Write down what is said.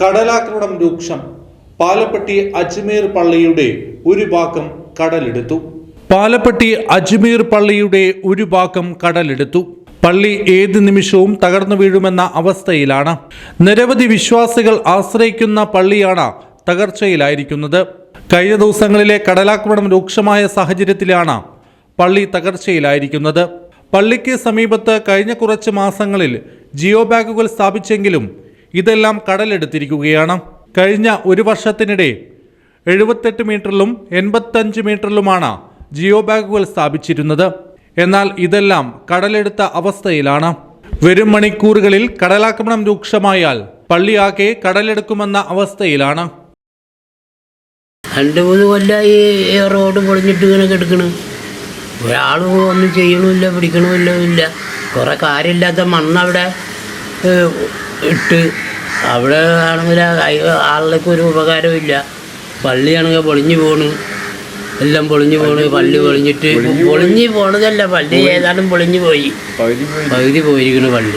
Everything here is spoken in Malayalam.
കടലാക്രമണം രൂക്ഷം. പാലപ്പെട്ടി അജ്മീർ പള്ളിയുടെ ഒരു ഭാഗം കടലെടുത്തു. പാലപ്പെട്ടി അജ്മീർ പള്ളിയുടെ ഒരു ഭാഗം കടലെടുത്തു. പള്ളി ഏത് നിമിഷവും തകർന്നു വീഴുമെന്ന അവസ്ഥയിലാണ്. നിരവധി വിശ്വാസികൾ ആശ്രയിക്കുന്ന പള്ളിയാണ് തകർച്ചയിലായിരിക്കുന്നത്. കഴിഞ്ഞ ദിവസങ്ങളിലെ കടലാക്രമണം രൂക്ഷമായ സാഹചര്യത്തിലാണ് പള്ളി തകർച്ചയിലായിരിക്കുന്നത്. പള്ളിക്ക് സമീപത്ത് കഴിഞ്ഞ കുറച്ച് മാസങ്ങളിൽ ജിയോ ബാഗുകൾ സ്ഥാപിച്ചെങ്കിലും ഇതെല്ലാം കടലെടുത്തിരിക്കുകയാണ്. കഴിഞ്ഞ ഒരു വർഷത്തിനിടെ 78 മീറ്ററിലും 85 മീറ്ററിലുമാണ് ജിയോ ബാഗുകൾ സ്ഥാപിച്ചിരുന്നത്. എന്നാൽ ഇതെല്ലാം കടലെടുത്ത അവസ്ഥയിലാണ്. വരും മണിക്കൂറുകളിൽ കടലാക്രമണം രൂക്ഷമായാൽ പള്ളിയാകെ കടലെടുക്കുമെന്ന അവസ്ഥയിലാണ്. 2-3 കൊല്ലമായി റോഡ് പൊളിഞ്ഞിട്ട് ഇങ്ങനെ കിടക്കണം. ഒരാൾ ഒന്നും ചെയ്യണമില്ല, പിടിക്കണമില്ല. കുറേ കാര്യമില്ലാത്ത മണ്ണവിടെ ഇട്ട് അവിടെ ആണെങ്കിൽ ആളുകൾക്ക് ഒരു ഉപകാരമില്ല. പള്ളിയാണെങ്കിൽ പൊളിഞ്ഞു പോണ്, എല്ലാം പൊളിഞ്ഞു പോണ്. പള്ളി പൊളിഞ്ഞിട്ട് പൊളിഞ്ഞു പോണതല്ല, പള്ളി ഏതാണ്ടും പൊളിഞ്ഞു പോയി, പകുതി പോയിരിക്കണു പള്ളി.